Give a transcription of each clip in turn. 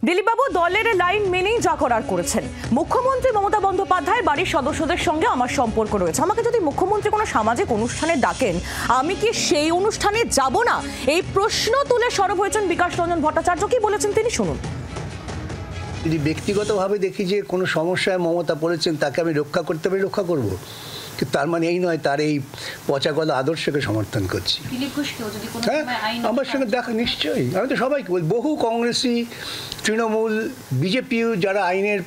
দিলীপবাবু দলের লাইন মেনেই যা করার করেছেন। মুখ্যমন্ত্রী মমতা বন্দ্যোপাধ্যায়ের বাড়ির সদস্যদের সঙ্গে আমার সম্পর্ক রয়েছে। আমাকে যদি মুখ্যমন্ত্রী কোনো সামাজিক অনুষ্ঠানে ডাকেন, আমি কি সেই অনুষ্ঠানে যাব না? এই প্রশ্ন তুলে সরব হয়েছেন বিকাশ রঞ্জন ভট্টাচার্য। কি বলেছেন তিনি শুনুন। যদি ব্যক্তিগতভাবে দেখি যে কোনো সমস্যায় মমতা পড়েছেন, তাকে আমি রক্ষা করতে পারি, রক্ষা করব। কিন্তু তার মানে এই নয় তার এই পচা গলা আদর্শকে সমর্থন করছি। হ্যাঁ, আমার সঙ্গে দেখা নিশ্চয়ই। আমি তো সবাইকে বলি, বহু কংগ্রেসি, তৃণমূল, বিজেপিও যারা আইনের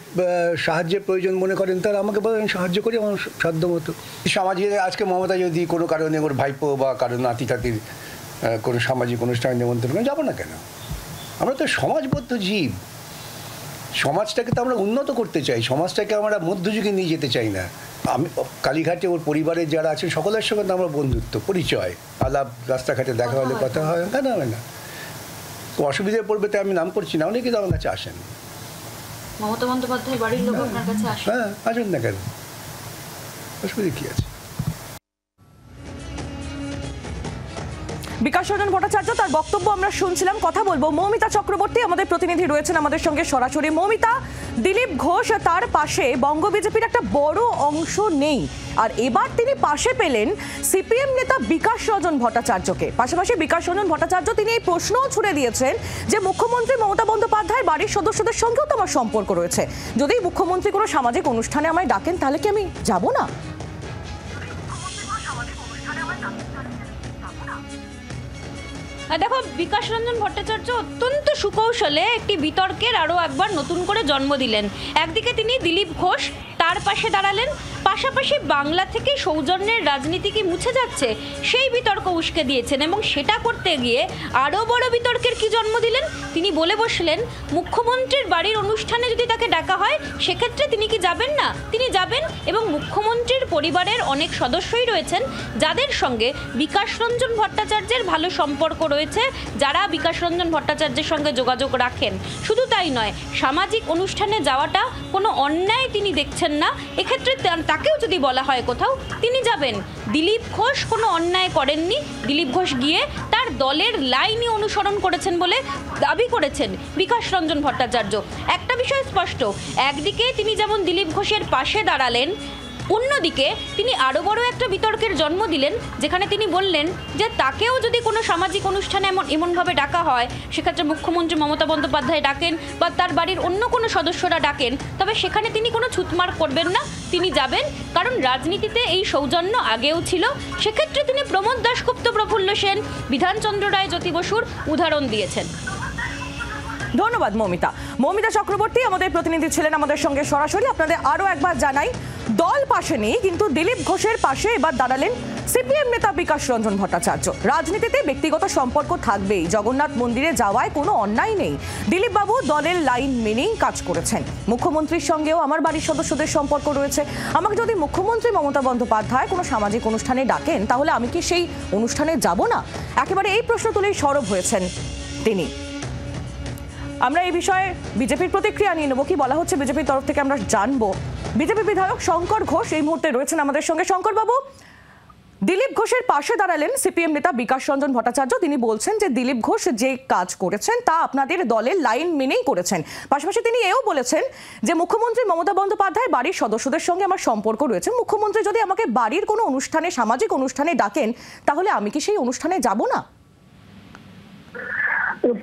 সাহায্যের প্রয়োজন মনে করেন, তারা আমাকে বলেন সাহায্য করি আমার সাধ্য মতো। সমাজে আজকে মমতা যদি কোনো কারণে ওর ভাইপো বা কারো নাতি টাতির কোনো সামাজিক অনুষ্ঠানে নিমন্ত্রণ করেন, যাবো না কেন? আমরা তো সমাজবদ্ধ জীব। সমাজটাকে তো আমরা উন্নত করতে চাই, সমাজটাকে আমরা মধ্যযুগে নিয়ে যেতে চাই না। আমি কালীঘাটে ওর পরিবারের যারা আছেন সকলের সঙ্গে আমরা বন্ধুত্ব, পরিচয়, আলাপ, রাস্তাঘাটে দেখা হলে কথা হয়, কেন হবে না? অসুবিধায় পড়বে তাই আমি নাম করছি না, অনেকেই তো আমার কাছে আসেন। মমতা বন্দ্যোপাধ্যায়ের বাড়ির লোক আপনার কাছে আসেন? হ্যাঁ, আসুন না কেন, অসুবিধা কি আছে? বিকাশ রঞ্জন ভট্টাচার্য, তার বক্তব্য আমরা শুনছিলাম। কথা বলবো মৌমিতা চক্রবর্তী, আমাদের প্রতিনিধি রয়েছেন আমাদের সঙ্গে সরাসরি। মৌমিতা, দিলীপ ঘোষ তার পাশে বঙ্গ বিজেপির একটা বড় অংশ নেই, আর এবার তিনি পাশে পেলেন সিপিএম নেতা বিকাশ রঞ্জন ভট্টাচার্যকে। পাশাপাশি বিকাশ রঞ্জন ভট্টাচার্য তিনি এই প্রশ্নও ছুড়ে দিয়েছেন যে মুখ্যমন্ত্রী মমতা বন্দ্যোপাধ্যায়ের বাড়ির সদস্যদের সঙ্গেও তো আমার সম্পর্ক রয়েছে। যদি মুখ্যমন্ত্রী কোনো সামাজিক অনুষ্ঠানে আমায় ডাকেন, তাহলে কি আমি যাব না? দেখো, বিকাশ রঞ্জন ভট্টাচার্য অত্যন্ত সুকৌশলে একটি বিতর্কের আরও একবার নতুন করে জন্ম দিলেন। একদিকে তিনি দিলীপ ঘোষ তার পাশে দাঁড়ালেন, পাশাপাশি বাংলা থেকে সৌজন্যের রাজনীতি কি মুছে যাচ্ছে সেই বিতর্ক উস্কে দিয়েছেন, এবং সেটা করতে গিয়ে আরও বড় বিতর্কের কি জন্ম দিলেন। তিনি বলে বসলেন মুখ্যমন্ত্রীর বাড়ির অনুষ্ঠানে যদি তাকে ডাকা হয় সেক্ষেত্রে তিনি কি যাবেন না? তিনি যাবেন, এবং মুখ্যমন্ত্রীর পরিবারের অনেক সদস্যই রয়েছেন যাদের সঙ্গে বিকাশ রঞ্জন ভট্টাচার্যের ভালো সম্পর্ক রয়েছে, যারা বিকাশ রঞ্জন ভট্টাচার্যের সঙ্গে যোগাযোগ রাখেন। শুধু তাই নয়, সামাজিক অনুষ্ঠানে যাওয়াটা কোনো অন্যায় তিনি দেখছেন না। এক্ষেত্রে তাকেও যদি বলা হয় কোথাও, তিনি যাবেন। দিলীপ ঘোষ কোনো অন্যায় করেননি। দিলীপ ঘোষ গিয়ে তার দলের লাইনই অনুসরণ করেছেন বলে দাবি করেছেন বিকাশ রঞ্জন ভট্টাচার্য। একটা বিষয় স্পষ্ট, একদিকে তিনি যেমন দিলীপ ঘোষের পাশে দাঁড়ালেন, অন্যদিকে তিনি আরও বড় একটা বিতর্কের জন্ম দিলেন, যেখানে তিনি বললেন যে তাকেও যদি কোনো সামাজিক অনুষ্ঠানে এমনভাবে ডাকা হয়, সেক্ষেত্রে মুখ্যমন্ত্রী মমতা বন্দ্যোপাধ্যায় ডাকেন বা তার বাড়ির অন্য কোনো সদস্যরা ডাকেন, তবে সেখানে তিনি কোনো ছুতমার করবেন না, তিনি যাবেন। কারণ রাজনীতিতে এই সৌজন্য আগেও ছিল। সেক্ষেত্রে তিনি প্রমোদ দাশগুপ্ত, প্রফুল্ল সেন, বিধানচন্দ্র রায়, জ্যোতি বসুর উদাহরণ দিয়েছেন। ধন্যবাদ মৌমিতা। মৌমিতা চক্রবর্তী আমাদের প্রতিনিধি ছিলেন আমাদের সঙ্গে সরাসরি। আপনাদের আরও একবার জানাই, দল পাশে নেই, কিন্তু দিলীপ ঘোষের পাশে এবার দাঁড়ালেন সিপিএম নেতা বিকাশ রঞ্জন ভট্টাচার্য। রাজনীতিতে ব্যক্তিগত সম্পর্ক থাকবেই, জগন্নাথ মন্দিরে যাওয়ায় কোনো অন্যায় নেই। দিলীপবাবু দলের লাইন মেনেই কাজ করেছেন। মুখ্যমন্ত্রীর সঙ্গেও আমার বাড়ির সদস্যদের সম্পর্ক রয়েছে। আমাকে যদি মুখ্যমন্ত্রী মমতা বন্দ্যোপাধ্যায় কোনো সামাজিক অনুষ্ঠানে ডাকেন, তাহলে আমি কি সেই অনুষ্ঠানে যাব না? একেবারে এই প্রশ্ন তুলেই সরব হয়েছেন তিনি। আমরা এই বিষয়ে বিজেপির প্রতিক্রিয়া নিয়ে নেব, কি বলা হচ্ছে বিজেপির তরফ থেকে আমরা জানবো। বিজেপি বিধায়ক শঙ্কর ঘোষ এই মুহূর্তে রয়েছেন আমাদের সঙ্গে। শঙ্কর বাবু, দিলীপ ঘোষের পাশে দাঁড়ালেন সিপিএম নেতা বিকাশ রঞ্জন ভট্টাচার্য। তিনি বলছেন যে দিলীপ ঘোষ যে কাজ করেছেন তা আপনাদের দলের লাইন মেনেই করেছেন। পাশাপাশি তিনি এও বলেছেন যে মুখ্যমন্ত্রী মমতা বন্দ্যোপাধ্যায় বাড়ির সদস্যদের সঙ্গে আমার সম্পর্ক রয়েছে। মুখ্যমন্ত্রী যদি আমাকে বাড়ির কোনো অনুষ্ঠানে, সামাজিক অনুষ্ঠানে ডাকেন, তাহলে আমি কি সেই অনুষ্ঠানে যাব না?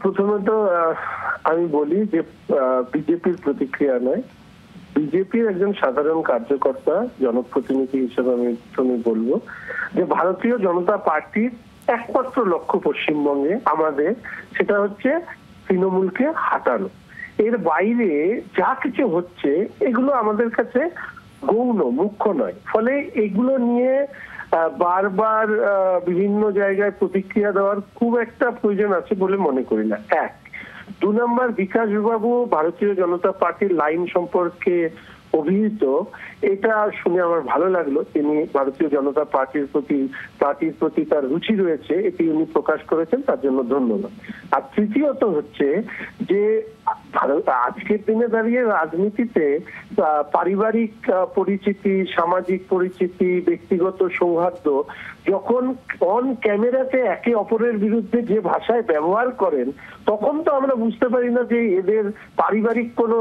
প্রথমত আমি বলি যে বিজেপির প্রতিক্রিয়া নয়, বিজেপির একজন সাধারণ কার্যকর্তা, জনপ্রতিনিধি হিসেবে আমি বলবো যে ভারতীয় জনতা পার্টির একমাত্র লক্ষ্য পশ্চিমবঙ্গে আমাদের, সেটা হচ্ছে তৃণমূলকে হাঁটানো। এর বাইরে যা কিছু হচ্ছে এগুলো আমাদের কাছে গৌণ, মুখ্য নয়। ফলে এগুলো নিয়ে বারবার বিভিন্ন জায়গায় প্রতিক্রিয়া দেওয়ার খুব একটা প্রয়োজন আছে বলে মনে করি না। এক, 2 নম্বর, বিকাশ বাবু ভারতীয় জনতা পার্টির লাইন সম্পর্কে অভিহিত, এটা শুনে আমার ভালো লাগলো। তিনি ভারতীয় জনতা পার্টির প্রতি তার রুচি রয়েছে, এটি উনি প্রকাশ করেছেন, তার জন্য ধন্যবাদ। আর তৃতীয়ত হচ্ছে যে আজকের দিনে দাঁড়িয়ে রাজনীতিতে পারিবারিক পরিচিতি, সামাজিক পরিচিতি, ব্যক্তিগত সৌহার্দ্য যখন অন ক্যামেরাতে একে অপরের বিরুদ্ধে যে ভাষায় ব্যবহার করেন, তখন তো আমরা বুঝতে পারি না যে এদের পারিবারিক কোনো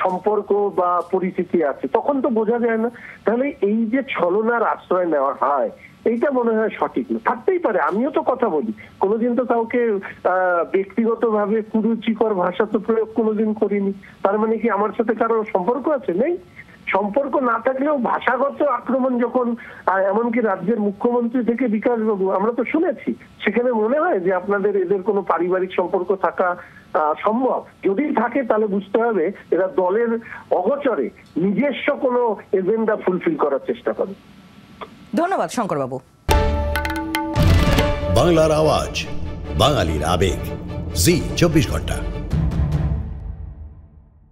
সম্পর্ক বা পরিচিতি আছে, তখন তো বোঝা যায় না। তাহলে এই যে ছলনার আশ্রয় নেওয়া হয়, এইটা মনে হয় সঠিক না। থাকতেই পারে, আমিও তো কথা বলি, কোনোদিন তো কাউকে ব্যক্তিগতভাবে কুরুচিকর ভাষা তো প্রয়োগ কোনোদিন করিনি। তার মানে কি আমার সাথে কারো সম্পর্ক আছে? নেই। সম্পর্ক না থাকলেও ভাষাগত আক্রমণ যখন, এমনকি রাজ্যের মুখ্যমন্ত্রী থেকে বিকাশবাবু, আমরা তো শুনেছি, সেখানে মনে হয় যে আপনাদের এদের কোনো পারিবারিক সম্পর্ক থাকা সম্ভব? যদি থাকে তাহলে বুঝতে হবে এরা দলের অগোচরে নিজস্ব কোনো এজেন্ডা ফুলফিল করার চেষ্টা করে। ধন্যবাদ শঙ্করবাবু। বাংলার আওয়াজ, বাঙালির আবেগ, জি 24 ঘন্টা।